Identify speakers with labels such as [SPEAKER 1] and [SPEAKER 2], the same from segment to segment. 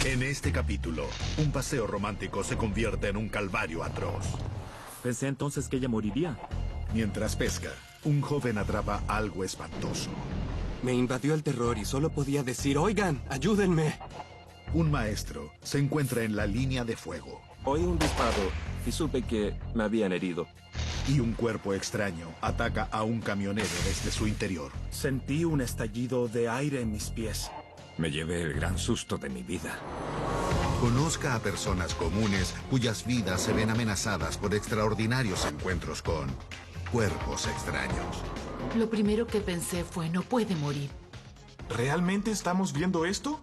[SPEAKER 1] En este capítulo, un paseo romántico se convierte en un calvario atroz.
[SPEAKER 2] Pensé entonces que ella moriría.
[SPEAKER 1] Mientras pesca, un joven atrapa algo espantoso.
[SPEAKER 3] Me invadió el terror y solo podía decir, oigan, ayúdenme.
[SPEAKER 1] Un maestro se encuentra en la línea de fuego.
[SPEAKER 4] Oí un disparo y supe que me habían herido.
[SPEAKER 1] Y un cuerpo extraño ataca a un camionero desde su interior.
[SPEAKER 5] Sentí un estallido de aire en mis pies.
[SPEAKER 6] Me llevé el gran susto de mi vida.
[SPEAKER 1] Conozca a personas comunes cuyas vidas se ven amenazadas por extraordinarios encuentros con cuerpos extraños.
[SPEAKER 7] Lo primero que pensé fue, no puede morir.
[SPEAKER 5] ¿Realmente estamos viendo esto?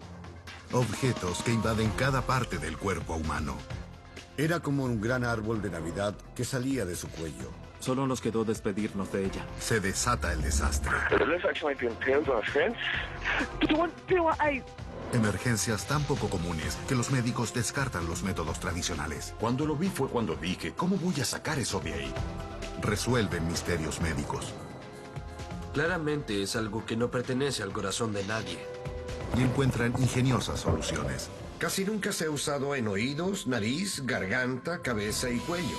[SPEAKER 1] Objetos que invaden cada parte del cuerpo humano.
[SPEAKER 8] Era como un gran árbol de Navidad que salía de su cuello.
[SPEAKER 2] Solo nos quedó despedirnos de ella.
[SPEAKER 1] Se desata el desastre. Emergencias tan poco comunes que los médicos descartan los métodos tradicionales.
[SPEAKER 6] Cuando lo vi fue cuando dije, ¿cómo voy a sacar eso de ahí?
[SPEAKER 1] Resuelven misterios médicos.
[SPEAKER 3] Claramente es algo que no pertenece al corazón de nadie.
[SPEAKER 1] Y encuentran ingeniosas soluciones.
[SPEAKER 8] Casi nunca se ha usado en oídos, nariz, garganta, cabeza y cuello.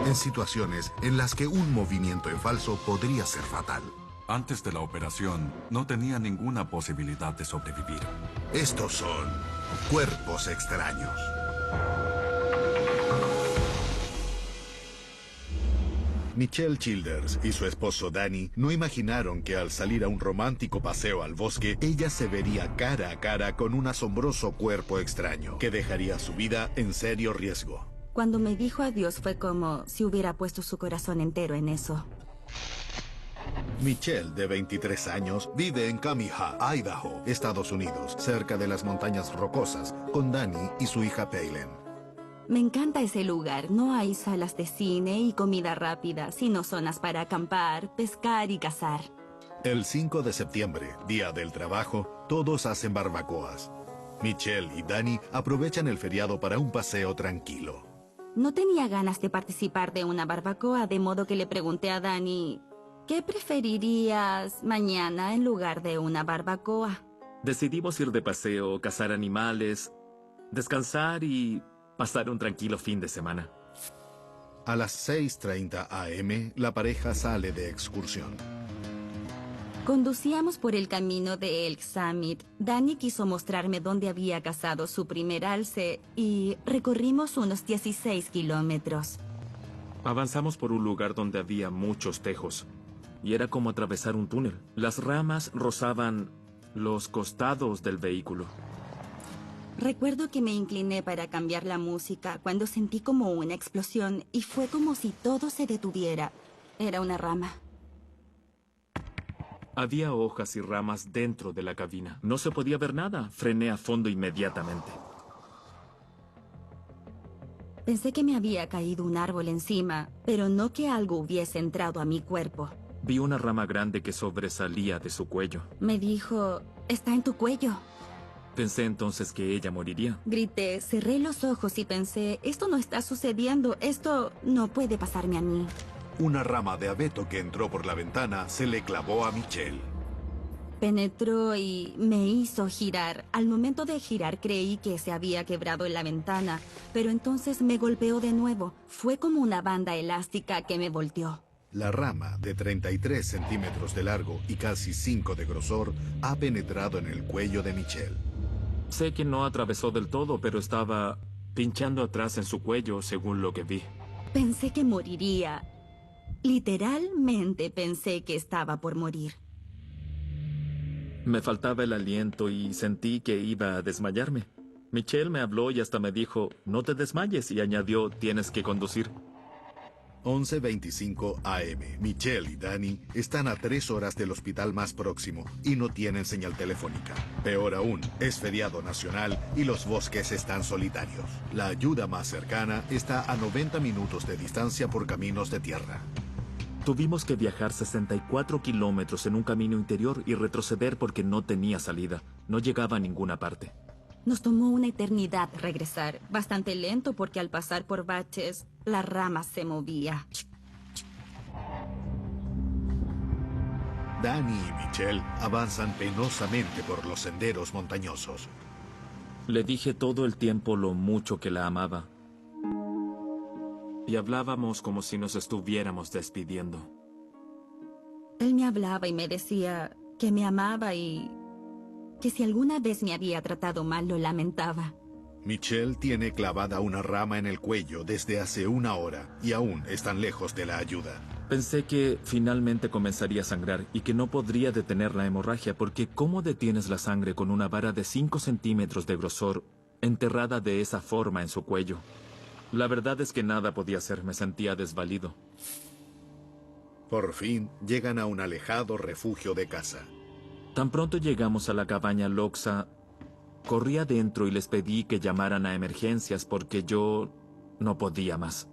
[SPEAKER 1] En situaciones en las que un movimiento en falso podría ser fatal.
[SPEAKER 6] Antes de la operación, no tenía ninguna posibilidad de sobrevivir.
[SPEAKER 1] Estos son cuerpos extraños. Michelle Childers y su esposo Danny no imaginaron que al salir a un romántico paseo al bosque, ella se vería cara a cara con un asombroso cuerpo extraño que dejaría su vida en serio riesgo.
[SPEAKER 9] Cuando me dijo adiós fue como si hubiera puesto su corazón entero en eso.
[SPEAKER 1] Michelle, de 23 años, vive en Camiha, Idaho, Estados Unidos, cerca de las montañas rocosas, con Danny y su hija Paylen.
[SPEAKER 9] Me encanta ese lugar. No hay salas de cine y comida rápida, sino zonas para acampar, pescar y cazar.
[SPEAKER 1] El 5 de septiembre, Día del Trabajo, todos hacen barbacoas. Michelle y Danny aprovechan el feriado para un paseo tranquilo.
[SPEAKER 9] No tenía ganas de participar de una barbacoa, de modo que le pregunté a Danny, ¿qué preferirías mañana en lugar de una barbacoa?
[SPEAKER 2] Decidimos ir de paseo, cazar animales, descansar y pasar un tranquilo fin de semana.
[SPEAKER 1] A las 6:30 am, la pareja sale de excursión.
[SPEAKER 9] Conducíamos por el camino de Elk Summit. Danny quiso mostrarme dónde había cazado su primer alce y recorrimos unos 16 kilómetros.
[SPEAKER 2] Avanzamos por un lugar donde había muchos tejos y era como atravesar un túnel. Las ramas rozaban los costados del vehículo.
[SPEAKER 9] Recuerdo que me incliné para cambiar la música cuando sentí como una explosión y fue como si todo se detuviera. Era una rama.
[SPEAKER 2] Había hojas y ramas dentro de la cabina. No se podía ver nada. Frené a fondo inmediatamente.
[SPEAKER 9] Pensé que me había caído un árbol encima, pero no que algo hubiese entrado a mi cuerpo.
[SPEAKER 2] Vi una rama grande que sobresalía de su cuello.
[SPEAKER 9] Me dijo, está en tu cuello.
[SPEAKER 2] Pensé entonces que ella moriría.
[SPEAKER 9] Grité, cerré los ojos y pensé, esto no está sucediendo, esto no puede pasarme a mí.
[SPEAKER 1] Una rama de abeto que entró por la ventana se le clavó a Michelle.
[SPEAKER 9] Penetró y me hizo girar. Al momento de girar creí que se había quebrado en la ventana, pero entonces me golpeó de nuevo. Fue como una banda elástica que me volteó.
[SPEAKER 1] La rama, de 33 centímetros de largo y casi 5 de grosor, ha penetrado en el cuello de Michelle.
[SPEAKER 2] Sé que no atravesó del todo, pero estaba pinchando atrás en su cuello, según lo que vi.
[SPEAKER 9] Pensé que moriría. Literalmente pensé que estaba por morir.
[SPEAKER 2] Me faltaba el aliento y sentí que iba a desmayarme. Michelle me habló y hasta me dijo, no te desmayes, y añadió, tienes que conducir.
[SPEAKER 1] 11:25 am. Michelle y Danny están a 3 horas del hospital más próximo y no tienen señal telefónica. Peor aún, es feriado nacional y los bosques están solitarios. La ayuda más cercana está a 90 minutos de distancia por caminos de tierra.
[SPEAKER 2] Tuvimos que viajar 64 kilómetros en un camino interior y retroceder porque no tenía salida. No llegaba a ninguna parte.
[SPEAKER 9] Nos tomó una eternidad regresar, bastante lento porque al pasar por baches, la rama se movía.
[SPEAKER 1] Danny y Michelle avanzan penosamente por los senderos montañosos.
[SPEAKER 2] Le dije todo el tiempo lo mucho que la amaba. Y hablábamos como si nos estuviéramos despidiendo.
[SPEAKER 9] Él me hablaba y me decía que me amaba y que si alguna vez me había tratado mal lo lamentaba.
[SPEAKER 1] Michelle tiene clavada una rama en el cuello desde hace 1 hora y aún están lejos de la ayuda.
[SPEAKER 2] Pensé que finalmente comenzaría a sangrar y que no podría detener la hemorragia porque ¿cómo detienes la sangre con una vara de 5 centímetros de grosor enterrada de esa forma en su cuello? La verdad es que nada podía hacer, me sentía desvalido.
[SPEAKER 1] Por fin llegan a un alejado refugio de caza.
[SPEAKER 2] Tan pronto llegamos a la cabaña Loxa, corrí adentro y les pedí que llamaran a emergencias porque yo no podía más.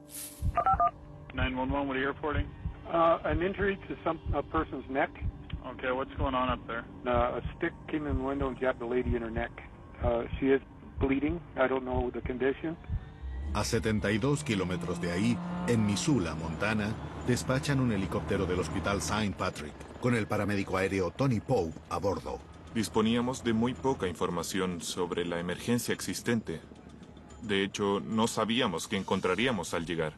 [SPEAKER 10] 911, what are you reporting?
[SPEAKER 11] An injury to a person's neck.
[SPEAKER 10] Okay, what's going on up there?
[SPEAKER 11] A stick came in the window and jabbed the lady in her neck. She is bleeding. I don't know the condition.
[SPEAKER 1] A 72 kilómetros de ahí, en Missoula, Montana, despachan un helicóptero del Hospital St. Patrick, con el paramédico aéreo Tony Poe a bordo.
[SPEAKER 12] Disponíamos de muy poca información sobre la emergencia existente. De hecho, no sabíamos qué encontraríamos al llegar.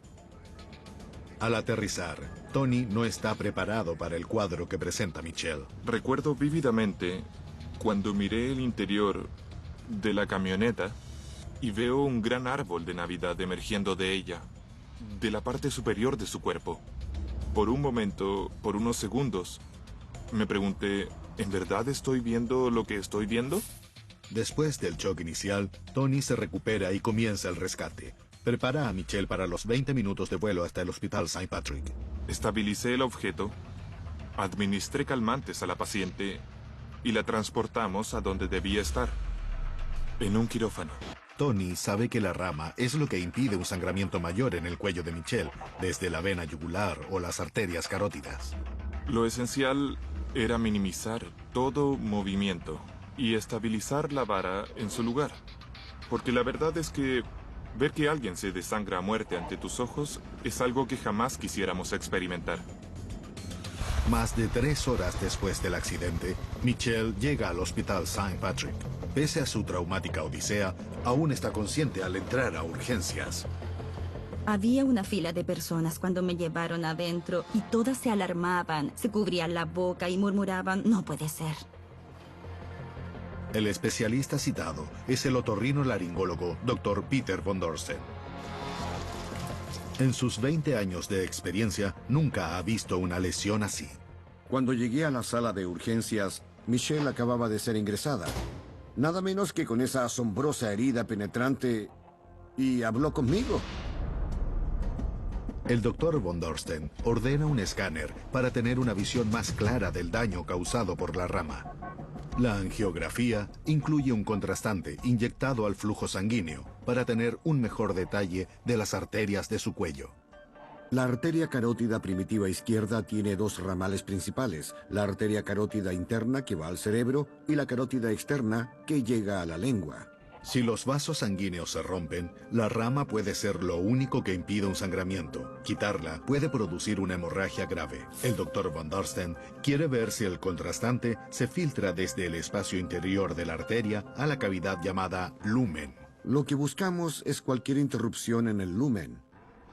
[SPEAKER 1] Al aterrizar, Tony no está preparado para el cuadro que presenta Michelle.
[SPEAKER 12] Recuerdo vívidamente cuando miré el interior de la camioneta y veo un gran árbol de Navidad emergiendo de ella, de la parte superior de su cuerpo. Por un momento, por unos segundos, me pregunté, ¿en verdad estoy viendo lo que estoy viendo?
[SPEAKER 1] Después del shock inicial, Tony se recupera y comienza el rescate. Prepara a Michelle para los 20 minutos de vuelo hasta el Hospital St. Patrick.
[SPEAKER 12] Estabilicé el objeto, administré calmantes a la paciente y la transportamos a donde debía estar, en un quirófano.
[SPEAKER 1] Tony sabe que la rama es lo que impide un sangramiento mayor en el cuello de Michelle, desde la vena yugular o las arterias carótidas.
[SPEAKER 12] Lo esencial era minimizar todo movimiento y estabilizar la vara en su lugar. Porque la verdad es que ver que alguien se desangra a muerte ante tus ojos es algo que jamás quisiéramos experimentar.
[SPEAKER 1] Más de 3 horas después del accidente, Michelle llega al Hospital St. Patrick. Pese a su traumática odisea, aún está consciente al entrar a urgencias.
[SPEAKER 9] Había una fila de personas cuando me llevaron adentro y todas se alarmaban, se cubrían la boca y murmuraban, no puede ser.
[SPEAKER 1] El especialista citado es el otorrinolaringólogo Dr. Peter von Dorsten. En sus 20 años de experiencia, nunca ha visto una lesión así.
[SPEAKER 13] Cuando llegué a la sala de urgencias, Michelle acababa de ser ingresada. Nada menos que con esa asombrosa herida penetrante, y habló conmigo.
[SPEAKER 1] El Dr. von Dorsten ordena un escáner para tener una visión más clara del daño causado por la rama. La angiografía incluye un contrastante inyectado al flujo sanguíneo para tener un mejor detalle de las arterias de su cuello.
[SPEAKER 13] La arteria carótida primitiva izquierda tiene 2 ramales principales, la arteria carótida interna que va al cerebro y la carótida externa que llega a la lengua.
[SPEAKER 1] Si los vasos sanguíneos se rompen, la rama puede ser lo único que impide un sangramiento. Quitarla puede producir una hemorragia grave. El Dr. von Dorsten quiere ver si el contrastante se filtra desde el espacio interior de la arteria a la cavidad llamada lumen.
[SPEAKER 13] Lo que buscamos es cualquier interrupción en el lumen,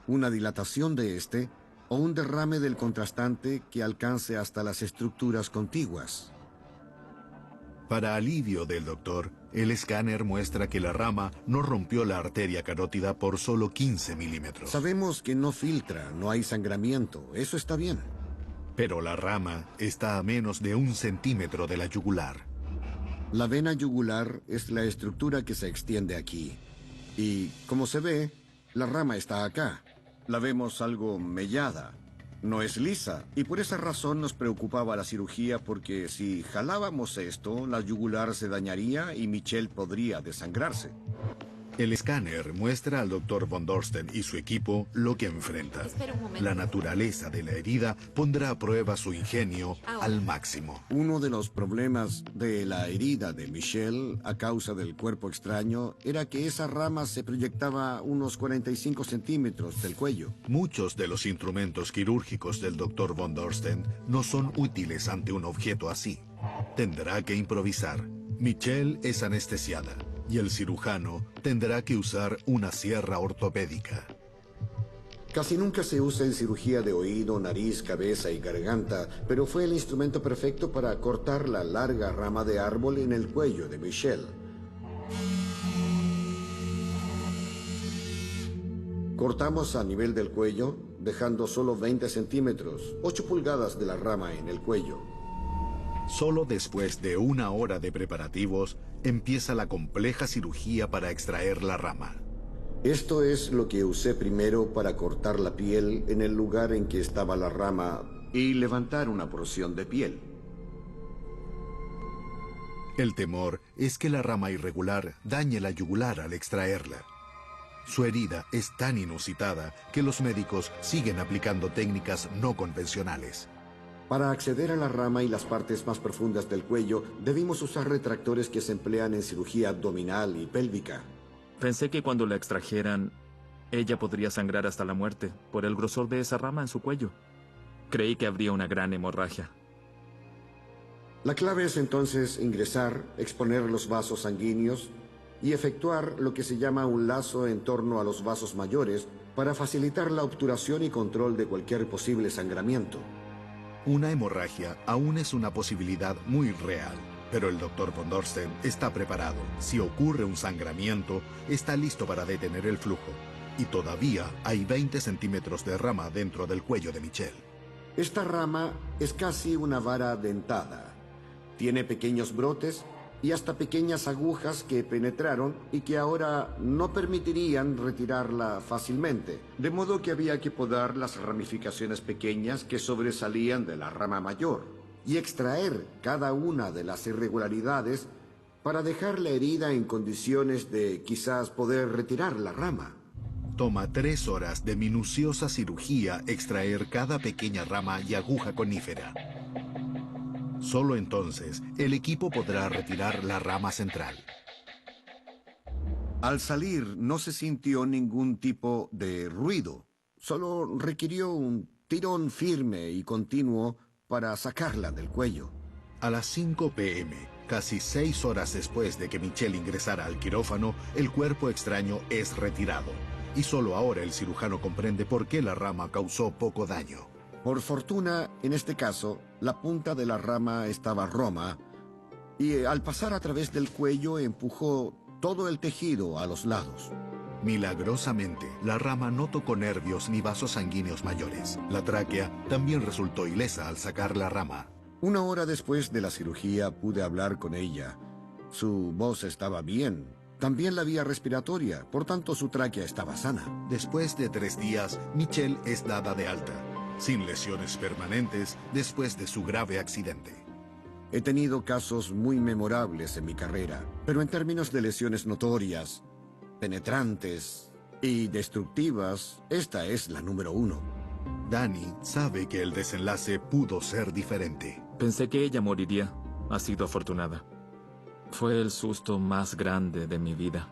[SPEAKER 13] una dilatación de este o un derrame del contrastante que alcance hasta las estructuras contiguas.
[SPEAKER 1] Para alivio del doctor, el escáner muestra que la rama no rompió la arteria carótida por solo 15 milímetros.
[SPEAKER 13] Sabemos que no filtra, no hay sangramiento, eso está bien.
[SPEAKER 1] Pero la rama está a menos de 1 centímetro de la yugular.
[SPEAKER 13] La vena yugular es la estructura que se extiende aquí. Y, como se ve, la rama está acá. La vemos algo mellada. No es lisa, y por esa razón nos preocupaba la cirugía porque si jalábamos esto, la yugular se dañaría y Michelle podría desangrarse.
[SPEAKER 1] El escáner muestra al Dr. von Dorsten y su equipo lo que enfrentan. La naturaleza de la herida pondrá a prueba su ingenio al máximo.
[SPEAKER 13] Uno de los problemas de la herida de Michelle a causa del cuerpo extraño era que esa rama se proyectaba unos 45 centímetros del cuello.
[SPEAKER 1] Muchos de los instrumentos quirúrgicos del Dr. von Dorsten no son útiles ante un objeto así. Tendrá que improvisar. Michelle es anestesiada. y el cirujano tendrá que usar una sierra ortopédica.
[SPEAKER 13] Casi nunca se usa en cirugía de oído, nariz, cabeza y garganta, pero fue el instrumento perfecto para cortar la larga rama de árbol en el cuello de Michelle. Cortamos a nivel del cuello, dejando solo 20 centímetros, 8 pulgadas de la rama en el cuello.
[SPEAKER 1] Solo después de 1 hora de preparativos, empieza la compleja cirugía para extraer la rama.
[SPEAKER 13] Esto es lo que usé primero para cortar la piel en el lugar en que estaba la rama y levantar una porción de piel.
[SPEAKER 1] El temor es que la rama irregular dañe la yugular al extraerla. Su herida es tan inusitada que los médicos siguen aplicando técnicas no convencionales.
[SPEAKER 13] Para acceder a la rama y las partes más profundas del cuello, debimos usar retractores que se emplean en cirugía abdominal y pélvica.
[SPEAKER 2] Pensé que cuando la extrajeran, ella podría sangrar hasta la muerte por el grosor de esa rama en su cuello. Creí que habría una gran hemorragia.
[SPEAKER 13] La clave es entonces ingresar, exponer los vasos sanguíneos y efectuar lo que se llama un lazo en torno a los vasos mayores para facilitar la obturación y control de cualquier posible sangramiento.
[SPEAKER 1] Una hemorragia aún es una posibilidad muy real, pero el Dr. von Dorsten está preparado. Si ocurre un sangramiento, está listo para detener el flujo. Y todavía hay 20 centímetros de rama dentro del cuello de Michelle.
[SPEAKER 13] Esta rama es casi una vara dentada. Tiene pequeños brotes y hasta pequeñas agujas que penetraron y que ahora no permitirían retirarla fácilmente. De modo que había que podar las ramificaciones pequeñas que sobresalían de la rama mayor y extraer cada una de las irregularidades para dejar la herida en condiciones de quizás poder retirar la rama.
[SPEAKER 1] Toma 3 horas de minuciosa cirugía extraer cada pequeña rama y aguja conífera. Solo entonces el equipo podrá retirar la rama central.
[SPEAKER 13] Al salir no se sintió ningún tipo de ruido. Solo requirió un tirón firme y continuo para sacarla del cuello.
[SPEAKER 1] A las 5 p.m., casi 6 horas después de que Michelle ingresara al quirófano, el cuerpo extraño es retirado. Y solo ahora el cirujano comprende por qué la rama causó poco daño.
[SPEAKER 13] Por fortuna, en este caso, la punta de la rama estaba roma y al pasar a través del cuello empujó todo el tejido a los lados.
[SPEAKER 1] Milagrosamente, la rama no tocó nervios ni vasos sanguíneos mayores. La tráquea también resultó ilesa al sacar la rama.
[SPEAKER 13] 1 hora después de la cirugía pude hablar con ella. Su voz estaba bien. También la vía respiratoria, por tanto su tráquea estaba sana.
[SPEAKER 1] Después de 3 días, Michelle es dada de alta, sin lesiones permanentes después de su grave accidente.
[SPEAKER 13] He tenido casos muy memorables en mi carrera, pero en términos de lesiones notorias, penetrantes y destructivas, esta es la número 1.
[SPEAKER 1] Danny sabe que el desenlace pudo ser diferente.
[SPEAKER 2] Pensé que ella moriría. Ha sido afortunada. Fue el susto más grande de mi vida.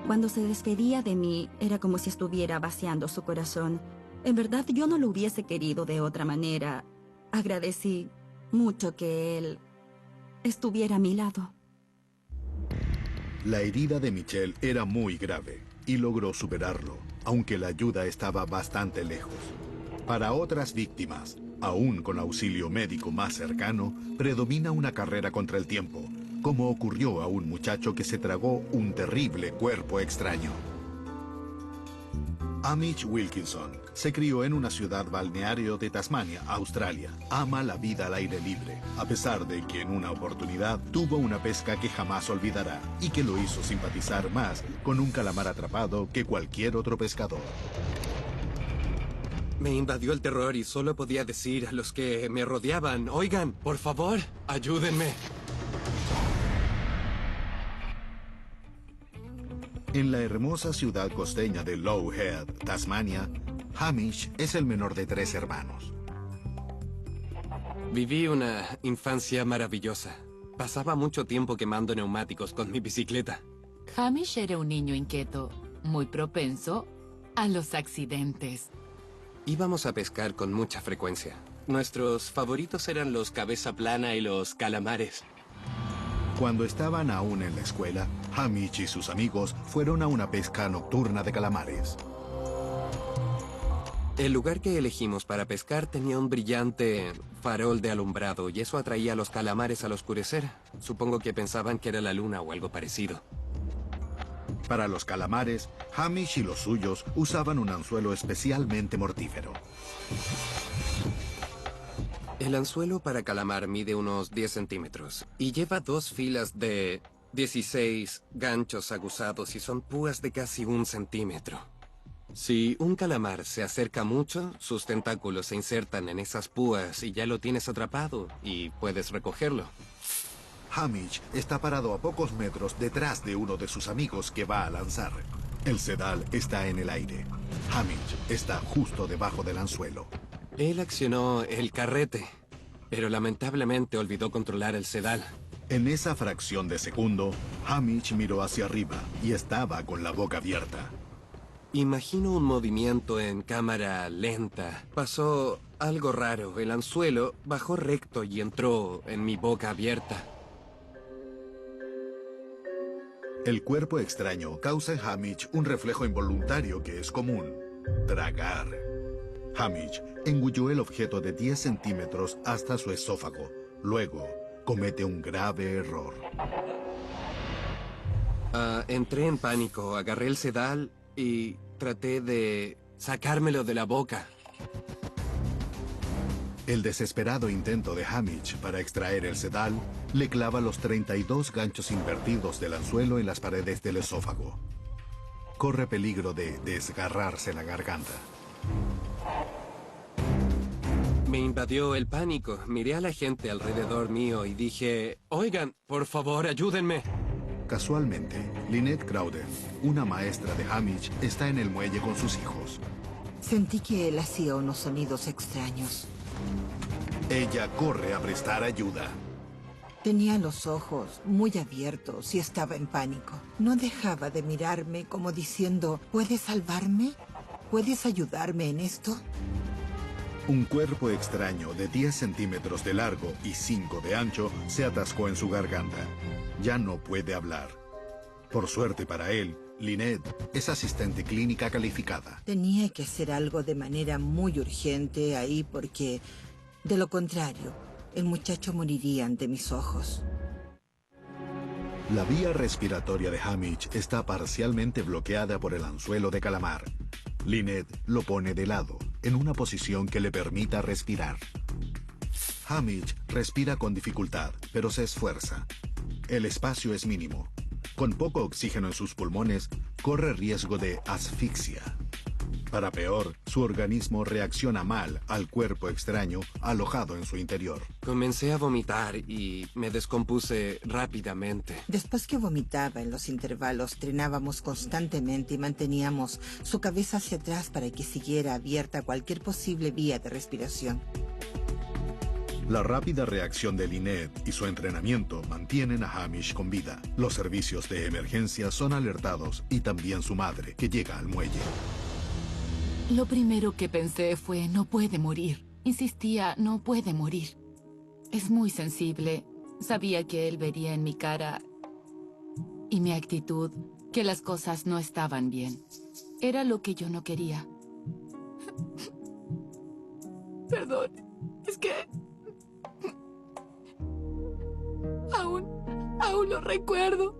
[SPEAKER 9] Cuando se despedía de mí, era como si estuviera vaciando su corazón. En verdad, yo no lo hubiese querido de otra manera. Agradecí mucho que él estuviera a mi lado.
[SPEAKER 1] La herida de Michelle era muy grave y logró superarlo, aunque la ayuda estaba bastante lejos. Para otras víctimas, aún con auxilio médico más cercano, predomina una carrera contra el tiempo, como ocurrió a un muchacho que se tragó un terrible cuerpo extraño. Hamish Wilkinson se crió en una ciudad balneario de Tasmania, Australia. Ama la vida al aire libre, a pesar de que en una oportunidad tuvo una pesca que jamás olvidará y que lo hizo simpatizar más con un calamar atrapado que cualquier otro pescador.
[SPEAKER 3] Me invadió el terror y solo podía decir a los que me rodeaban, oigan, por favor, ayúdenme.
[SPEAKER 1] En la hermosa ciudad costeña de Low Head, Tasmania, Hamish es el menor de 3 hermanos.
[SPEAKER 3] Viví una infancia maravillosa. Pasaba mucho tiempo quemando neumáticos con mi bicicleta.
[SPEAKER 7] Hamish era un niño inquieto, muy propenso a los accidentes.
[SPEAKER 3] Íbamos a pescar con mucha frecuencia. Nuestros favoritos eran los cabeza plana y los calamares.
[SPEAKER 1] Cuando estaban aún en la escuela, Hamish y sus amigos fueron a una pesca nocturna de calamares.
[SPEAKER 3] El lugar que elegimos para pescar tenía un brillante farol de alumbrado y eso atraía a los calamares al oscurecer. Supongo que pensaban que era la luna o algo parecido.
[SPEAKER 1] Para los calamares, Hamish y los suyos usaban un anzuelo especialmente mortífero.
[SPEAKER 3] El anzuelo para calamar mide unos 10 centímetros y lleva 2 filas de 16 ganchos aguzados y son púas de casi 1 centímetro. Si un calamar se acerca mucho, sus tentáculos se insertan en esas púas y ya lo tienes atrapado y puedes recogerlo.
[SPEAKER 1] Hamish está parado a pocos metros detrás de uno de sus amigos que va a lanzar. El sedal está en el aire. Hamish está justo debajo del anzuelo.
[SPEAKER 3] Él accionó el carrete, pero lamentablemente olvidó controlar el sedal.
[SPEAKER 1] En esa fracción de segundo, Hamish miró hacia arriba y estaba con la boca abierta.
[SPEAKER 3] Imagino un movimiento en cámara lenta. Pasó algo raro. El anzuelo bajó recto y entró en mi boca abierta.
[SPEAKER 1] El cuerpo extraño causa en Hamish un reflejo involuntario que es común: tragar. Hamish engulló el objeto de 10 centímetros hasta su esófago. Luego, comete un grave error.
[SPEAKER 3] Entré en pánico, agarré el sedal y traté de sacármelo de la boca.
[SPEAKER 1] El desesperado intento de Hamish para extraer el sedal le clava los 32 ganchos invertidos del anzuelo en las paredes del esófago. Corre peligro de desgarrarse la garganta.
[SPEAKER 3] Me invadió el pánico. Miré a la gente alrededor mío y dije, oigan, por favor, ayúdenme.
[SPEAKER 1] Casualmente, Lynette Crowder, una maestra de Hamish, está en el muelle con sus hijos.
[SPEAKER 14] Sentí que él hacía unos sonidos extraños.
[SPEAKER 1] Ella corre a prestar ayuda.
[SPEAKER 14] Tenía los ojos muy abiertos y estaba en pánico. No dejaba de mirarme como diciendo, ¿puedes salvarme? ¿Puedes ayudarme en esto?
[SPEAKER 1] Un cuerpo extraño de 10 centímetros de largo y 5 de ancho se atascó en su garganta. Ya no puede hablar. Por suerte para él, Lynette es asistente clínica calificada.
[SPEAKER 14] Tenía que hacer algo de manera muy urgente ahí porque, de lo contrario, el muchacho moriría ante mis ojos.
[SPEAKER 1] La vía respiratoria de Hamish está parcialmente bloqueada por el anzuelo de calamar. Lynette lo pone de lado, en una posición que le permita respirar. Hamish respira con dificultad, pero se esfuerza. El espacio es mínimo. Con poco oxígeno en sus pulmones, corre riesgo de asfixia. Para peor, su organismo reacciona mal al cuerpo extraño alojado en su interior.
[SPEAKER 3] Comencé a vomitar y me descompuse rápidamente.
[SPEAKER 14] Después que vomitaba en los intervalos, drenábamos constantemente y manteníamos su cabeza hacia atrás para que siguiera abierta cualquier posible vía de respiración.
[SPEAKER 1] La rápida reacción de Lynette y su entrenamiento mantienen a Hamish con vida. Los servicios de emergencia son alertados y también su madre, que llega al muelle.
[SPEAKER 7] Lo primero que pensé fue, no puede morir. Insistía, no puede morir. Es muy sensible. Sabía que él vería en mi cara y mi actitud que las cosas no estaban bien. Era lo que yo no quería. Perdón, es que... Aún lo recuerdo.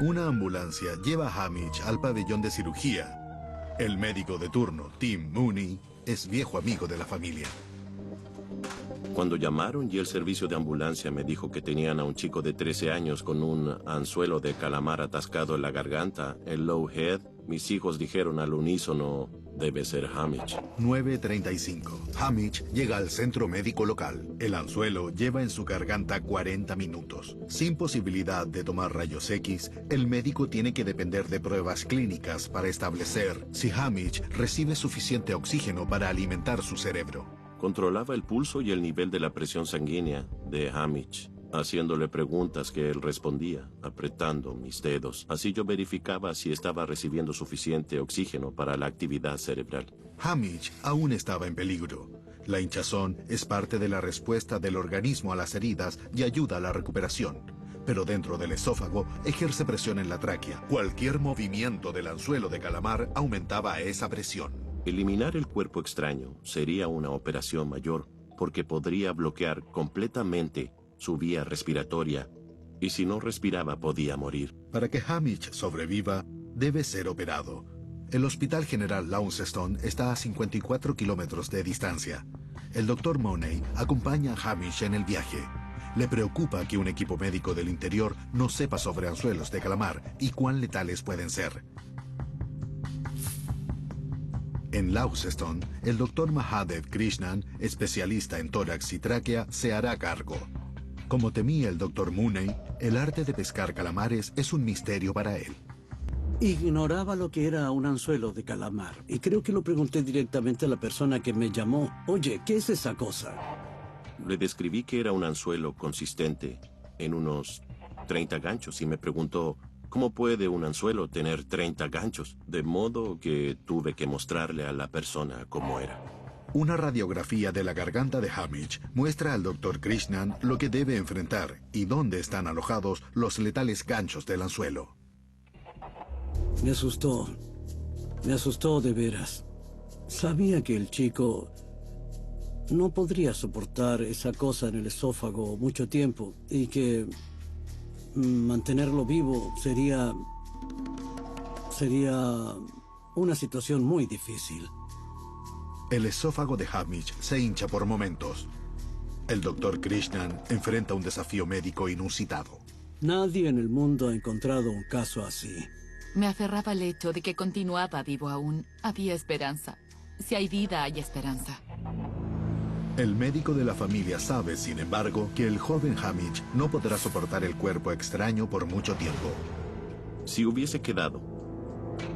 [SPEAKER 1] Una ambulancia lleva a Hamish al pabellón de cirugía. El médico de turno, Tim Mooney, es viejo amigo de la familia.
[SPEAKER 15] Cuando llamaron y el servicio de ambulancia me dijo que tenían a un chico de 13 años con un anzuelo de calamar atascado en la garganta, en Low Head, mis hijos dijeron al unísono, debe ser Hamish.
[SPEAKER 1] 9:35. Hamish llega al centro médico local. El anzuelo lleva en su garganta 40 minutos. Sin posibilidad de tomar rayos X, el médico tiene que depender de pruebas clínicas para establecer si Hamish recibe suficiente oxígeno para alimentar su cerebro.
[SPEAKER 15] Controlaba el pulso y el nivel de la presión sanguínea de Hamish, haciéndole preguntas que él respondía, apretando mis dedos. Así yo verificaba si estaba recibiendo suficiente oxígeno para la actividad cerebral.
[SPEAKER 1] Hamish aún estaba en peligro. La hinchazón es parte de la respuesta del organismo a las heridas y ayuda a la recuperación. Pero dentro del esófago ejerce presión en la tráquea. Cualquier movimiento del anzuelo de calamar aumentaba esa presión.
[SPEAKER 15] Eliminar el cuerpo extraño sería una operación mayor, porque podría bloquear completamente su vía respiratoria, y si no respiraba podía morir.
[SPEAKER 1] Para que Hamish sobreviva, debe ser operado. El Hospital General Launceston está a 54 kilómetros de distancia. El Dr. Mooney acompaña a Hamish en el viaje. Le preocupa que un equipo médico del interior no sepa sobre anzuelos de calamar y cuán letales pueden ser. En Launceston, el Dr. Mahadev Krishnan, especialista en tórax y tráquea, se hará cargo. Como temía el Dr. Mooney, el arte de pescar calamares es un misterio para él.
[SPEAKER 16] Ignoraba lo que era un anzuelo de calamar y creo que lo pregunté directamente a la persona que me llamó. Oye, ¿qué es esa cosa?
[SPEAKER 15] Le describí que era un anzuelo consistente en unos 30 ganchos y me preguntó, ¿cómo puede un anzuelo tener 30 ganchos? De modo que tuve que mostrarle a la persona cómo era.
[SPEAKER 1] Una radiografía de la garganta de Hamish muestra al Dr. Krishnan lo que debe enfrentar y dónde están alojados los letales ganchos del anzuelo.
[SPEAKER 16] Me asustó de veras. Sabía que el chico no podría soportar esa cosa en el esófago mucho tiempo y que mantenerlo vivo sería una situación muy difícil.
[SPEAKER 1] El esófago de Hamish se hincha por momentos. El Dr. Krishnan enfrenta un desafío médico inusitado.
[SPEAKER 16] Nadie en el mundo ha encontrado un caso así.
[SPEAKER 7] Me aferraba al hecho de que continuaba vivo aún. Había esperanza. Si hay vida, hay esperanza.
[SPEAKER 1] El médico de la familia sabe, sin embargo, que el joven Hamish no podrá soportar el cuerpo extraño por mucho tiempo.
[SPEAKER 15] Si hubiese quedado,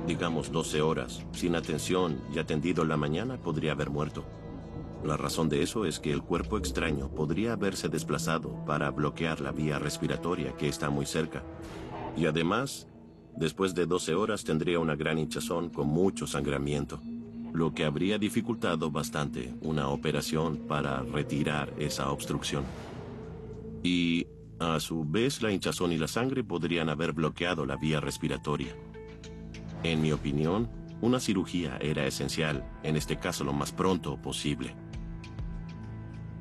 [SPEAKER 15] digamos 12 horas, sin atención y atendido en la mañana, podría haber muerto. La razón de eso es que el cuerpo extraño podría haberse desplazado para bloquear la vía respiratoria que está muy cerca. Y además, después de 12 horas tendría una gran hinchazón con mucho sangramiento, lo que habría dificultado bastante una operación para retirar esa obstrucción. Y, a su vez, la hinchazón y la sangre podrían haber bloqueado la vía respiratoria. En mi opinión, una cirugía era esencial, en este caso lo más pronto posible.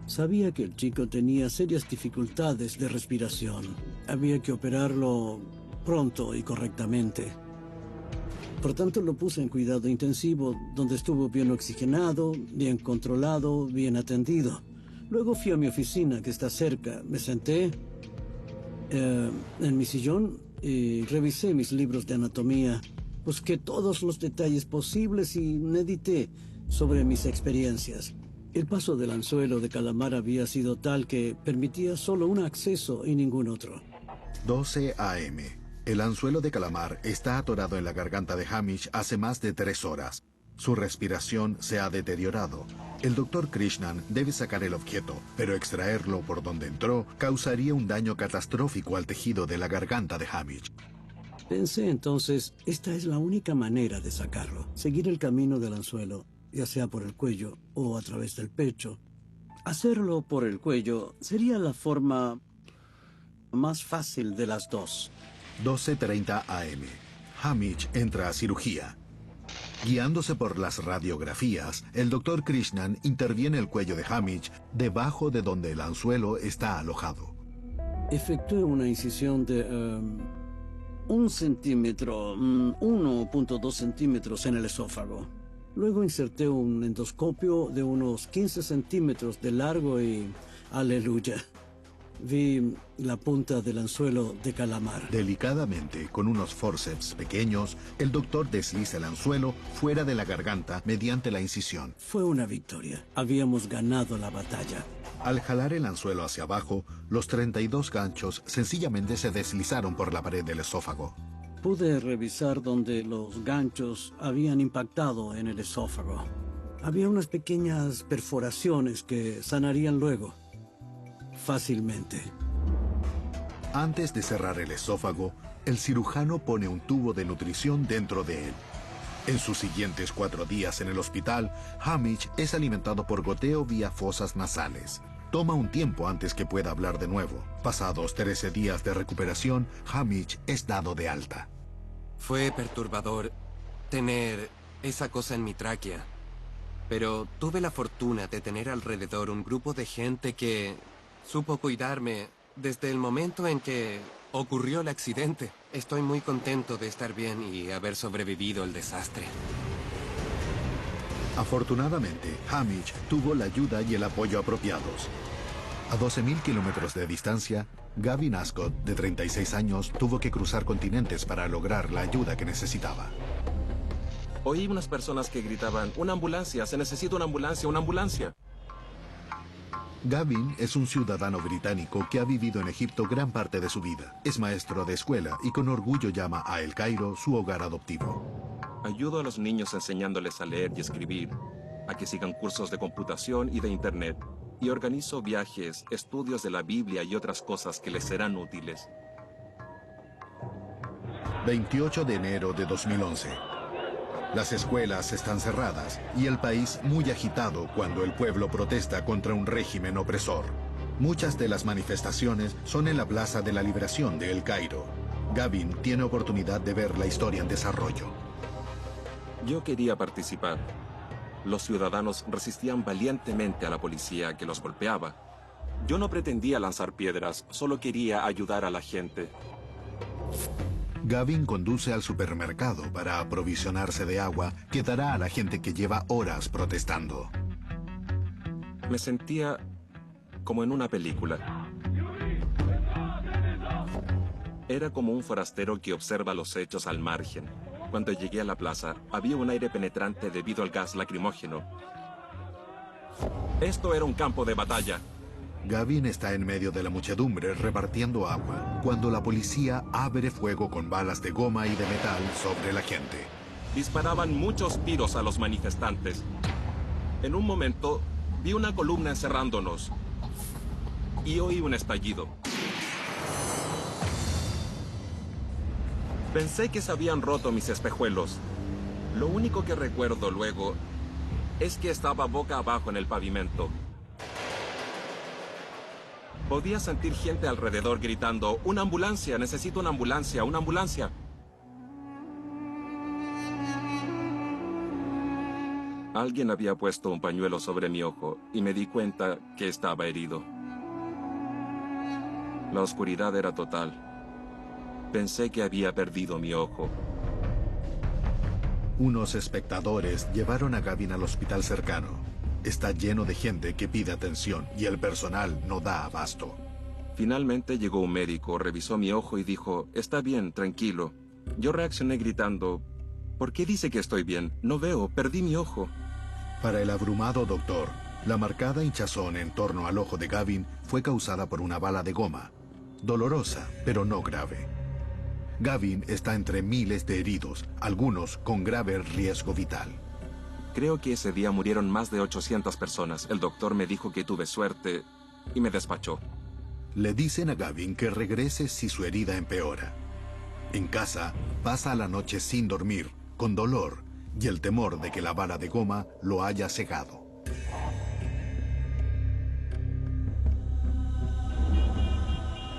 [SPEAKER 16] Sabía que el chico tenía serias dificultades de respiración. Había que operarlo pronto y correctamente. Por tanto, lo puse en cuidado intensivo, donde estuvo bien oxigenado, bien controlado, bien atendido. Luego fui a mi oficina, que está cerca. Me senté en mi sillón y revisé mis libros de anatomía. Busqué todos los detalles posibles y medité sobre mis experiencias. El paso del anzuelo de calamar había sido tal que permitía solo un acceso y ningún otro.
[SPEAKER 1] 12 a.m. El anzuelo de calamar está atorado en la garganta de Hamish hace más de 3 horas. Su respiración se ha deteriorado. El Dr. Krishnan debe sacar el objeto, pero extraerlo por donde entró causaría un daño catastrófico al tejido de la garganta de Hamish.
[SPEAKER 16] Pensé entonces, esta es la única manera de sacarlo. Seguir el camino del anzuelo, ya sea por el cuello o a través del pecho. Hacerlo por el cuello sería la forma más fácil de las dos.
[SPEAKER 1] 12:30 a.m. Hamish entra a cirugía. Guiándose por las radiografías, el Dr. Krishnan interviene el cuello de Hamish debajo de donde el anzuelo está alojado.
[SPEAKER 16] Efectué una incisión de 1 centímetro, 1.2 centímetros en el esófago. Luego inserté un endoscopio de unos 15 centímetros de largo y ¡aleluya! Vi la punta del anzuelo de calamar.
[SPEAKER 1] Delicadamente, con unos forceps pequeños, el doctor desliza el anzuelo fuera de la garganta mediante la incisión.
[SPEAKER 16] Fue una victoria. Habíamos ganado la batalla.
[SPEAKER 1] Al jalar el anzuelo hacia abajo, los 32 ganchos sencillamente se deslizaron por la pared del esófago.
[SPEAKER 16] Pude revisar donde los ganchos habían impactado en el esófago. Había unas pequeñas perforaciones que sanarían luego. Fácilmente.
[SPEAKER 1] Antes de cerrar el esófago, el cirujano pone un tubo de nutrición dentro de él. En sus siguientes 4 días en el hospital, Hamish es alimentado por goteo vía fosas nasales. Toma un tiempo antes que pueda hablar de nuevo. Pasados 13 días de recuperación, Hamish es dado de alta.
[SPEAKER 3] Fue perturbador tener esa cosa en mi tráquea. Pero tuve la fortuna de tener alrededor un grupo de gente que supo cuidarme desde el momento en que ocurrió el accidente. Estoy muy contento de estar bien y haber sobrevivido el desastre.
[SPEAKER 1] Afortunadamente, Hamish tuvo la ayuda y el apoyo apropiados. A 12.000 kilómetros de distancia, Gavin Ascot, de 36 años, tuvo que cruzar continentes para lograr la ayuda que necesitaba.
[SPEAKER 4] Oí unas personas que gritaban, ¡una ambulancia! ¡Se necesita una ambulancia! ¡Una ambulancia!
[SPEAKER 1] Gavin es un ciudadano británico que ha vivido en Egipto gran parte de su vida. Es maestro de escuela y con orgullo llama a El Cairo su hogar adoptivo.
[SPEAKER 4] Ayudo a los niños enseñándoles a leer y escribir, a que sigan cursos de computación y de internet, y organizo viajes, estudios de la Biblia y otras cosas que les serán útiles.
[SPEAKER 1] 28 de enero de 2011. Las escuelas están cerradas y el país muy agitado cuando el pueblo protesta contra un régimen opresor. Muchas de las manifestaciones son en la Plaza de la Liberación de El Cairo. Gavin tiene oportunidad de ver la historia en desarrollo.
[SPEAKER 4] Yo quería participar. Los ciudadanos resistían valientemente a la policía que los golpeaba. Yo no pretendía lanzar piedras, solo quería ayudar a la gente.
[SPEAKER 1] Gavin conduce al supermercado para aprovisionarse de agua que dará a la gente que lleva horas protestando.
[SPEAKER 4] Me sentía como en una película. Era como un forastero que observa los hechos al margen. Cuando llegué a la plaza, había un aire penetrante debido al gas lacrimógeno. Esto era un campo de batalla.
[SPEAKER 1] Gavin está en medio de la muchedumbre repartiendo agua, cuando la policía abre fuego con balas de goma y de metal sobre la gente.
[SPEAKER 4] Disparaban muchos tiros a los manifestantes. En un momento, vi una columna encerrándonos y oí un estallido. Pensé que se habían roto mis espejuelos. Lo único que recuerdo luego es que estaba boca abajo en el pavimento. Podía sentir gente alrededor gritando, ¡una ambulancia! ¡Necesito una ambulancia! ¡Una ambulancia! Alguien había puesto un pañuelo sobre mi ojo y me di cuenta que estaba herido. La oscuridad era total. Pensé que había perdido mi ojo.
[SPEAKER 1] Unos espectadores llevaron a Gavin al hospital cercano. Está lleno de gente que pide atención y el personal no da abasto.
[SPEAKER 4] Finalmente llegó un médico, revisó mi ojo y dijo, está bien, tranquilo. Yo reaccioné gritando, ¿por qué dice que estoy bien? No veo, perdí mi ojo.
[SPEAKER 1] Para el abrumado doctor, la marcada hinchazón en torno al ojo de Gavin fue causada por una bala de goma. Dolorosa, pero no grave. Gavin está entre miles de heridos, algunos con grave riesgo vital.
[SPEAKER 4] Creo que ese día murieron más de 800 personas. El doctor me dijo que tuve suerte y me despachó.
[SPEAKER 1] Le dicen a Gavin que regrese si su herida empeora. En casa, pasa la noche sin dormir, con dolor y el temor de que la bala de goma lo haya cegado.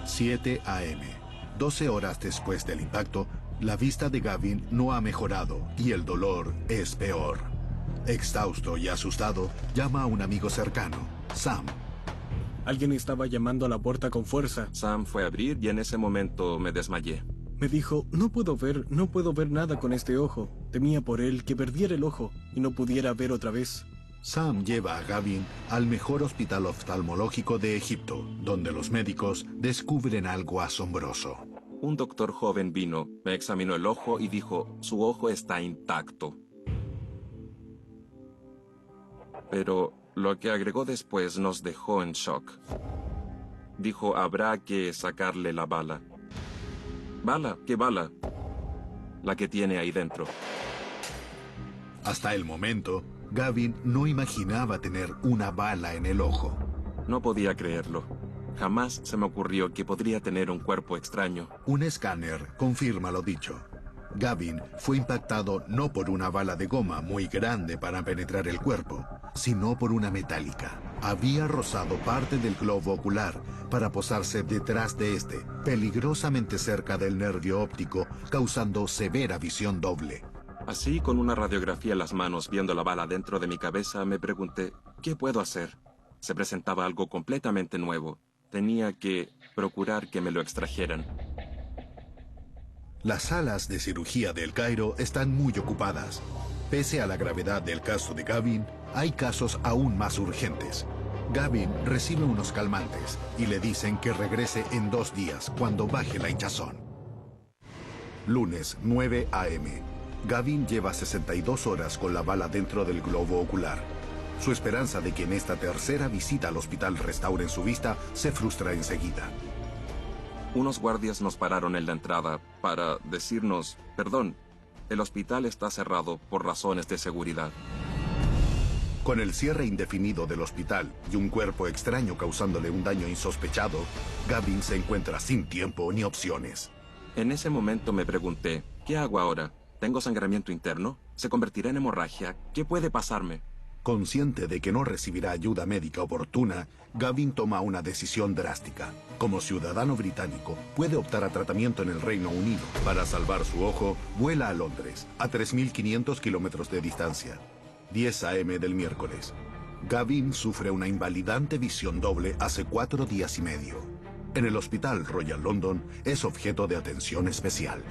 [SPEAKER 1] ...7 a.m. 12 horas después del impacto, la vista de Gavin no ha mejorado y el dolor es peor. Exhausto y asustado, llama a un amigo cercano, Sam.
[SPEAKER 17] Alguien estaba llamando a la puerta con fuerza.
[SPEAKER 4] Sam fue a abrir y en ese momento me desmayé.
[SPEAKER 17] Me dijo, no puedo ver nada con este ojo. Temía por él que perdiera el ojo y no pudiera ver otra vez.
[SPEAKER 1] Sam lleva a Gavin al mejor hospital oftalmológico de Egipto, donde los médicos descubren algo asombroso.
[SPEAKER 4] Un doctor joven vino, me examinó el ojo y dijo, su ojo está intacto. Pero lo que agregó después nos dejó en shock. Dijo, habrá que sacarle la bala. ¿Bala? ¿Qué bala? La que tiene ahí dentro.
[SPEAKER 1] Hasta el momento, Gavin no imaginaba tener una bala en el ojo.
[SPEAKER 4] No podía creerlo. Jamás se me ocurrió que podría tener un cuerpo extraño.
[SPEAKER 1] Un escáner confirma lo dicho. Gavin fue impactado no por una bala de goma muy grande para penetrar el cuerpo, sino por una metálica. Había rozado parte del globo ocular para posarse detrás de este, peligrosamente cerca del nervio óptico, causando severa visión doble.
[SPEAKER 4] Así, con una radiografía en las manos, viendo la bala dentro de mi cabeza, me pregunté, ¿qué puedo hacer? Se presentaba algo completamente nuevo. Tenía que procurar que me lo extrajeran.
[SPEAKER 1] Las salas de cirugía de El Cairo están muy ocupadas. Pese a la gravedad del caso de Gavin, hay casos aún más urgentes. Gavin recibe unos calmantes y le dicen que regrese en 2 días cuando baje la hinchazón. Lunes, 9 a.m. Gavin lleva 62 horas con la bala dentro del globo ocular. Su esperanza de que en esta tercera visita al hospital restauren su vista se frustra enseguida.
[SPEAKER 4] Unos guardias nos pararon en la entrada para decirnos, perdón, el hospital está cerrado por razones de seguridad.
[SPEAKER 1] Con el cierre indefinido del hospital y un cuerpo extraño causándole un daño insospechado, Gavin se encuentra sin tiempo ni opciones.
[SPEAKER 4] En ese momento me pregunté, ¿qué hago ahora? ¿Tengo sangramiento interno? ¿Se convertirá en hemorragia? ¿Qué puede pasarme?
[SPEAKER 1] Consciente de que no recibirá ayuda médica oportuna, Gavin toma una decisión drástica. Como ciudadano británico, puede optar a tratamiento en el Reino Unido. Para salvar su ojo, vuela a Londres, a 3.500 kilómetros de distancia. 10 a.m. del miércoles. Gavin sufre una invalidante visión doble hace 4 días y medio. En el Hospital Royal London es objeto de atención especial.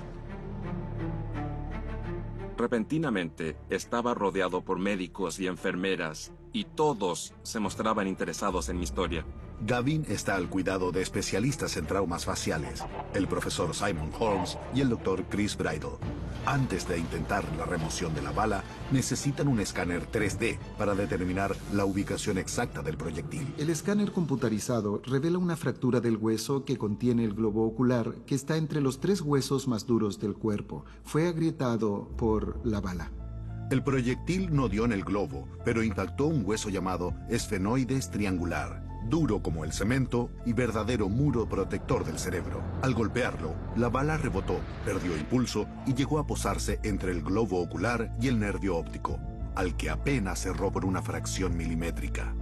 [SPEAKER 4] Repentinamente, estaba rodeado por médicos y enfermeras, y todos se mostraban interesados en mi historia.
[SPEAKER 1] Gavin está al cuidado de especialistas en traumas faciales, el profesor Simon Holmes y el doctor Chris Bridle. Antes de intentar la remoción de la bala, necesitan un escáner 3D para determinar la ubicación exacta del proyectil.
[SPEAKER 18] El escáner computarizado revela una fractura del hueso que contiene el globo ocular, que está entre los 3 huesos más duros del cuerpo. Fue agrietado por la bala.
[SPEAKER 1] El proyectil no dio en el globo, pero impactó un hueso llamado esfenoides triangular, duro como el cemento y verdadero muro protector del cerebro. Al golpearlo, la bala rebotó, perdió impulso y llegó a posarse entre el globo ocular y el nervio óptico, al que apenas cerró por una fracción milimétrica.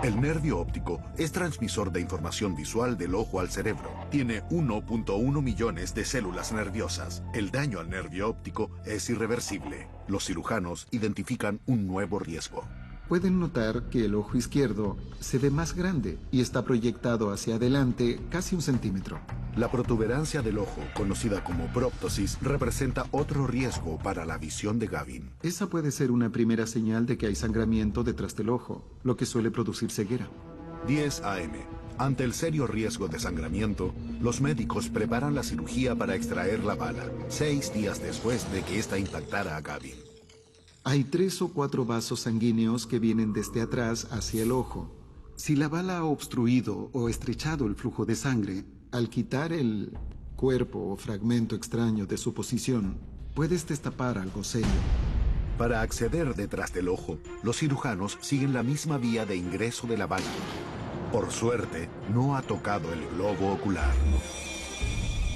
[SPEAKER 1] El nervio óptico es transmisor de información visual del ojo al cerebro. Tiene 1.1 millones de células nerviosas. El daño al nervio óptico es irreversible. Los cirujanos identifican un nuevo riesgo.
[SPEAKER 18] Pueden notar que el ojo izquierdo se ve más grande y está proyectado hacia adelante casi 1 centímetro.
[SPEAKER 1] La protuberancia del ojo, conocida como proptosis, representa otro riesgo para la visión de Gavin.
[SPEAKER 18] Esa puede ser una primera señal de que hay sangramiento detrás del ojo, lo que suele producir ceguera.
[SPEAKER 1] 10 a.m. Ante el serio riesgo de sangramiento, los médicos preparan la cirugía para extraer la bala, 6 días después de que ésta impactara a Gavin.
[SPEAKER 18] Hay 3 o 4 vasos sanguíneos que vienen desde atrás hacia el ojo. Si la bala ha obstruido o estrechado el flujo de sangre, al quitar el cuerpo o fragmento extraño de su posición, puedes destapar algo serio.
[SPEAKER 1] Para acceder detrás del ojo, los cirujanos siguen la misma vía de ingreso de la bala. Por suerte, no ha tocado el globo ocular.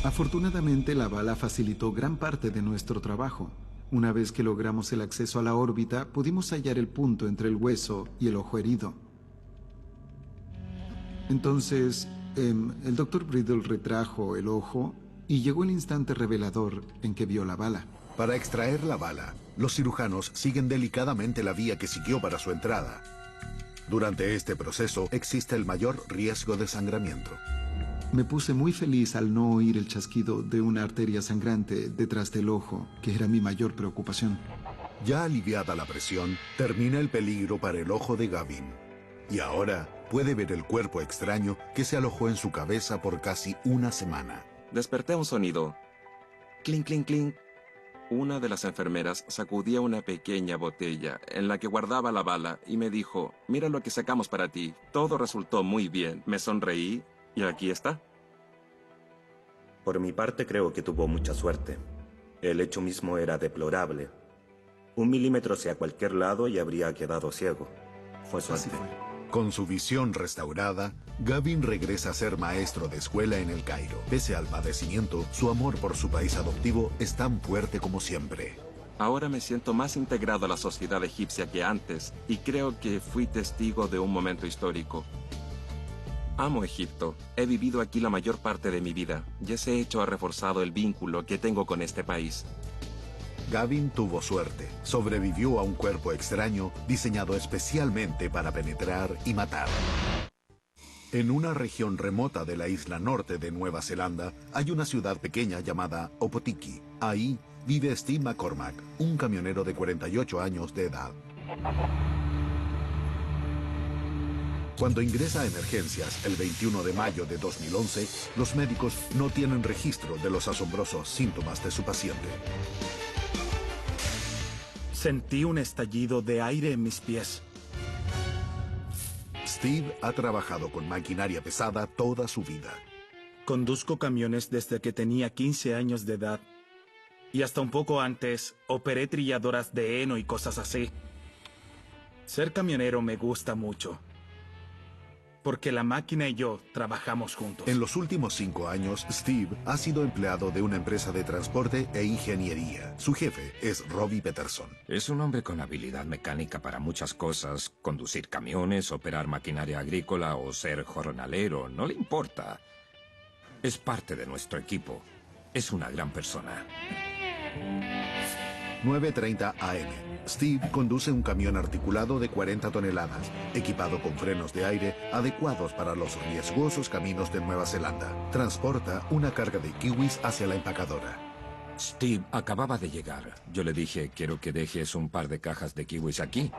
[SPEAKER 18] Afortunadamente, la bala facilitó gran parte de nuestro trabajo. Una vez que logramos el acceso a la órbita, pudimos hallar el punto entre el hueso y el ojo herido. Entonces, el Dr. Bridle retrajo el ojo y llegó el instante revelador en que vio la bala.
[SPEAKER 1] Para extraer la bala, los cirujanos siguen delicadamente la vía que siguió para su entrada. Durante este proceso existe el mayor riesgo de sangramiento.
[SPEAKER 18] Me puse muy feliz al no oír el chasquido de una arteria sangrante detrás del ojo, que era mi mayor preocupación.
[SPEAKER 1] Ya aliviada la presión, termina el peligro para el ojo de Gavin. Y ahora puede ver el cuerpo extraño que se alojó en su cabeza por casi 1 semana.
[SPEAKER 4] Desperté un sonido. Clink, clink, clink. Una de las enfermeras sacudía una pequeña botella en la que guardaba la bala y me dijo, mira lo que sacamos para ti. Todo resultó muy bien. Me sonreí y aquí está.
[SPEAKER 19] Por mi parte creo que tuvo mucha suerte. El hecho mismo era deplorable. 1 milímetro hacia cualquier lado y habría quedado ciego. Fue suerte.
[SPEAKER 1] Con su visión restaurada, Gavin regresa a ser maestro de escuela en el Cairo. Pese al padecimiento, su amor por su país adoptivo es tan fuerte como siempre.
[SPEAKER 4] Ahora me siento más integrado a la sociedad egipcia que antes, y creo que fui testigo de un momento histórico. Amo Egipto. He vivido aquí la mayor parte de mi vida, y ese hecho ha reforzado el vínculo que tengo con este país.
[SPEAKER 1] Gavin tuvo suerte. Sobrevivió a un cuerpo extraño diseñado especialmente para penetrar y matar. En una región remota de la isla norte de Nueva Zelanda, hay una ciudad pequeña llamada Opotiki. Ahí vive Steve McCormack, un camionero de 48 años de edad. Cuando ingresa a emergencias el 21 de mayo de 2011, los médicos no tienen registro de los asombrosos síntomas de su paciente.
[SPEAKER 5] Sentí un estallido de aire en mis pies.
[SPEAKER 1] Steve ha trabajado con maquinaria pesada toda su vida.
[SPEAKER 5] Conduzco camiones desde que tenía 15 años de edad. Y hasta un poco antes, operé trilladoras de heno y cosas así. Ser camionero me gusta mucho. Porque la máquina y yo trabajamos juntos.
[SPEAKER 1] En los últimos 5 años, Steve ha sido empleado de una empresa de transporte e ingeniería. Su jefe es Robbie Peterson.
[SPEAKER 20] Es un hombre con habilidad mecánica para muchas cosas. Conducir camiones, operar maquinaria agrícola o ser jornalero, no le importa. Es parte de nuestro equipo. Es una gran persona.
[SPEAKER 1] 9:30 AM. Steve conduce un camión articulado de 40 toneladas, equipado con frenos de aire adecuados para los riesgosos caminos de Nueva Zelanda. Transporta una carga de kiwis hacia la empacadora.
[SPEAKER 20] Steve acababa de llegar. Yo le dije, quiero que dejes un par de cajas de kiwis aquí.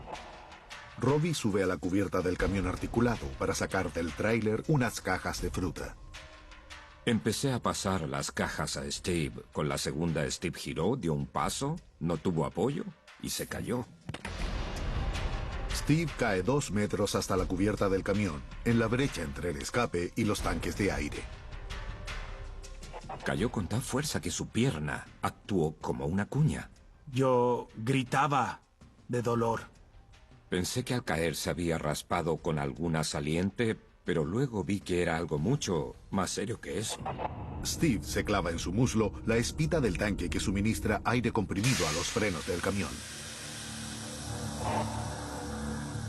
[SPEAKER 1] Robbie sube a la cubierta del camión articulado para sacar del tráiler unas cajas de fruta.
[SPEAKER 20] Empecé a pasar las cajas a Steve. Con la segunda, Steve giró, dio un paso, no tuvo apoyo y se cayó.
[SPEAKER 1] Steve cae 2 metros hasta la cubierta del camión, en la brecha entre el escape y los tanques de aire.
[SPEAKER 20] Cayó con tal fuerza que su pierna actuó como una cuña.
[SPEAKER 5] Yo gritaba de dolor.
[SPEAKER 20] Pensé que al caer se había raspado con alguna saliente, pero luego vi que era algo mucho más serio que eso.
[SPEAKER 1] Steve se clava en su muslo la espita del tanque que suministra aire comprimido a los frenos del camión.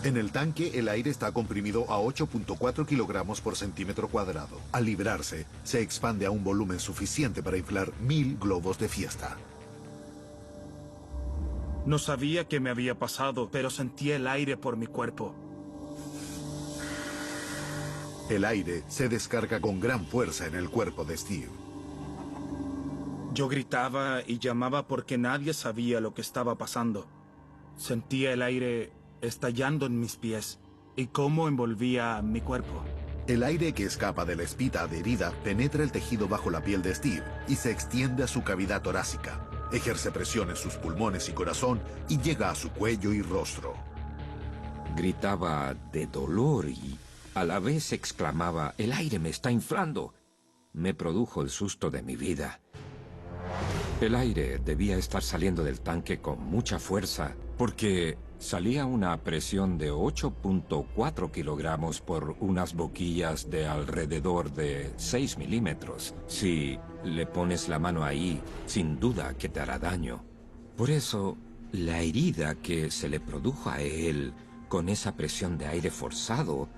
[SPEAKER 1] En el tanque, el aire está comprimido a 8.4 kilogramos por centímetro cuadrado. Al librarse, se expande a un volumen suficiente para inflar 1000 globos de fiesta.
[SPEAKER 5] No sabía qué me había pasado, pero sentía el aire por mi cuerpo.
[SPEAKER 1] El aire se descarga con gran fuerza en el cuerpo de Steve.
[SPEAKER 5] Yo gritaba y llamaba porque nadie sabía lo que estaba pasando. Sentía el aire estallando en mis pies y cómo envolvía mi cuerpo.
[SPEAKER 1] El aire que escapa de la espita adherida penetra el tejido bajo la piel de Steve y se extiende a su cavidad torácica. Ejerce presión en sus pulmones y corazón y llega a su cuello y rostro.
[SPEAKER 20] Gritaba de dolor y a la vez exclamaba, el aire me está inflando. Me produjo el susto de mi vida. El aire debía estar saliendo del tanque con mucha fuerza, porque salía una presión de 8.4 kilogramos por unas boquillas de alrededor de 6 milímetros. Si le pones la mano ahí, sin duda que te hará daño. Por eso, la herida que se le produjo a él con esa presión de aire forzado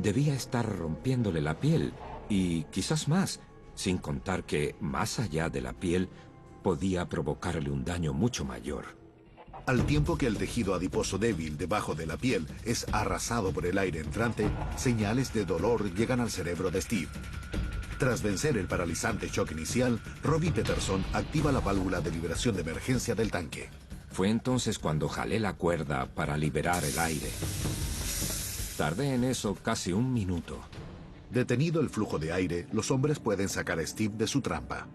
[SPEAKER 20] debía estar rompiéndole la piel, y quizás más, sin contar que, más allá de la piel, podía provocarle un daño mucho mayor.
[SPEAKER 1] Al tiempo que el tejido adiposo débil debajo de la piel es arrasado por el aire entrante, señales de dolor llegan al cerebro de Steve. Tras vencer el paralizante shock inicial, Robbie Peterson activa la válvula de liberación de emergencia del tanque.
[SPEAKER 20] Fue entonces cuando jalé la cuerda para liberar el aire. Tardé en eso casi 1 minuto.
[SPEAKER 1] Detenido el flujo de aire, los hombres pueden sacar a Steve de su trampa.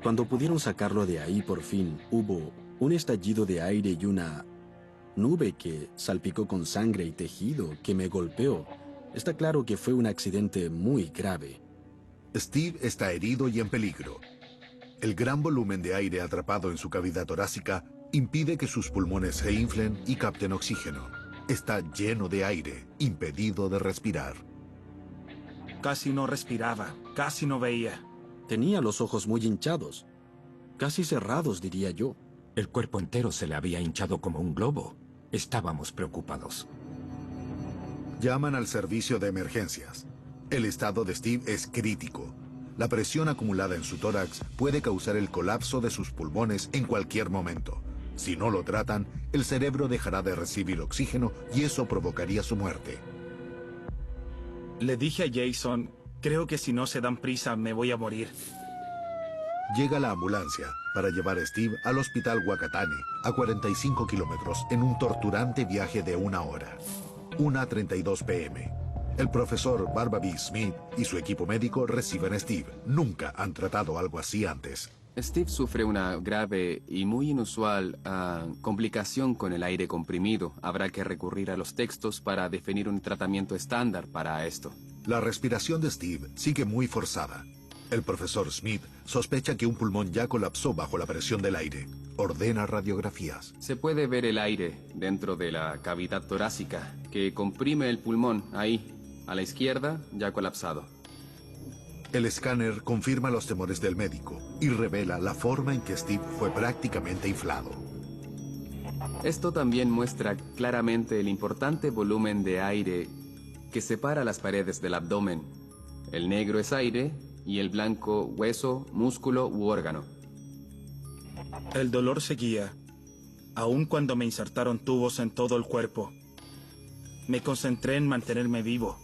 [SPEAKER 21] Cuando pudieron sacarlo de ahí por fin, hubo un estallido de aire y una nube que salpicó con sangre y tejido que me golpeó. Está claro que fue un accidente muy grave.
[SPEAKER 1] Steve está herido y en peligro. El gran volumen de aire atrapado en su cavidad torácica impide que sus pulmones se inflen y capten oxígeno. está lleno de aire, impedido de respirar.
[SPEAKER 5] Casi no respiraba, casi no veía.
[SPEAKER 21] Tenía los ojos muy hinchados, casi cerrados, diría yo.
[SPEAKER 20] El cuerpo entero se le había hinchado como un globo. Estábamos preocupados.
[SPEAKER 1] Llaman al servicio de emergencias. El estado de Steve es crítico. La presión acumulada en su tórax puede causar el colapso de sus pulmones en cualquier momento. Si no lo tratan, el cerebro dejará de recibir oxígeno y eso provocaría su muerte.
[SPEAKER 5] Le dije a Jason, creo que si no se dan prisa me voy a morir.
[SPEAKER 1] Llega la ambulancia para llevar a Steve al hospital Whakatane, a 45 kilómetros, en un torturante viaje de 1 hora. 1:32 p.m. El profesor Barbaby Smith y su equipo médico reciben a Steve. Nunca han tratado algo así antes.
[SPEAKER 8] Steve sufre una grave y muy inusual complicación con el aire comprimido. Habrá que recurrir a los textos para definir un tratamiento estándar para esto.
[SPEAKER 1] La respiración de Steve sigue muy forzada. El profesor Smith sospecha que un pulmón ya colapsó bajo la presión del aire. Ordena radiografías.
[SPEAKER 8] Se puede ver el aire dentro de la cavidad torácica que comprime el pulmón ahí, a la izquierda, ya colapsado.
[SPEAKER 1] El escáner confirma los temores del médico y revela la forma en que Steve fue prácticamente inflado.
[SPEAKER 8] Esto también muestra claramente el importante volumen de aire que separa las paredes del abdomen. El negro es aire y el blanco hueso, músculo u órgano.
[SPEAKER 5] El dolor seguía, aun cuando me insertaron tubos en todo el cuerpo. Me concentré en mantenerme vivo.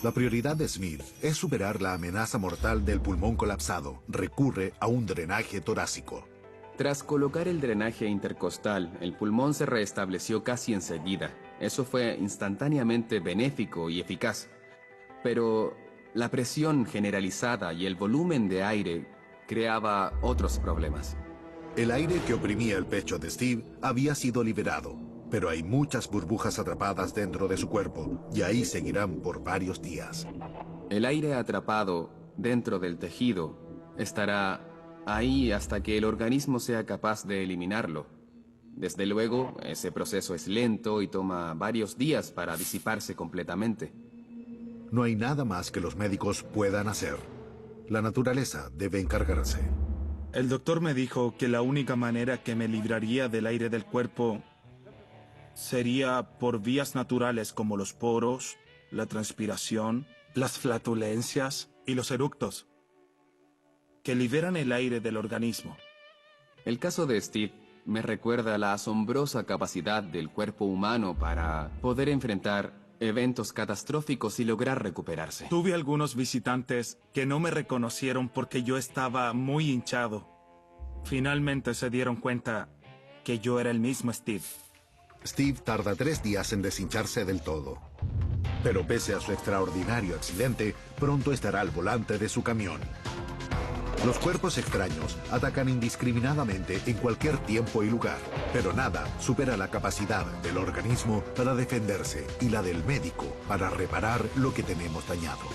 [SPEAKER 1] La prioridad de Smith es superar la amenaza mortal del pulmón colapsado. Recurre a un drenaje torácico.
[SPEAKER 8] Tras colocar el drenaje intercostal, el pulmón se restableció casi enseguida. Eso fue instantáneamente benéfico y eficaz. Pero la presión generalizada y el volumen de aire creaba otros problemas.
[SPEAKER 1] El aire que oprimía el pecho de Steve había sido liberado, pero hay muchas burbujas atrapadas dentro de su cuerpo y ahí seguirán por varios días.
[SPEAKER 8] El aire atrapado dentro del tejido estará ahí hasta que el organismo sea capaz de eliminarlo. Desde luego, ese proceso es lento y toma varios días para disiparse completamente.
[SPEAKER 1] No hay nada más que los médicos puedan hacer. La naturaleza debe encargarse.
[SPEAKER 5] El doctor me dijo que la única manera que me libraría del aire del cuerpo sería por vías naturales como los poros, la transpiración, las flatulencias y los eructos, que liberan el aire del organismo.
[SPEAKER 8] El caso de Steve me recuerda la asombrosa capacidad del cuerpo humano para poder enfrentar eventos catastróficos y lograr recuperarse.
[SPEAKER 5] Tuve algunos visitantes que no me reconocieron porque yo estaba muy hinchado. Finalmente se dieron cuenta que yo era el mismo Steve.
[SPEAKER 1] Steve tarda 3 días en deshincharse del todo. Pero pese a su extraordinario accidente, pronto estará al volante de su camión. Los cuerpos extraños atacan indiscriminadamente en cualquier tiempo y lugar, pero nada supera la capacidad del organismo para defenderse y la del médico para reparar lo que tenemos dañado.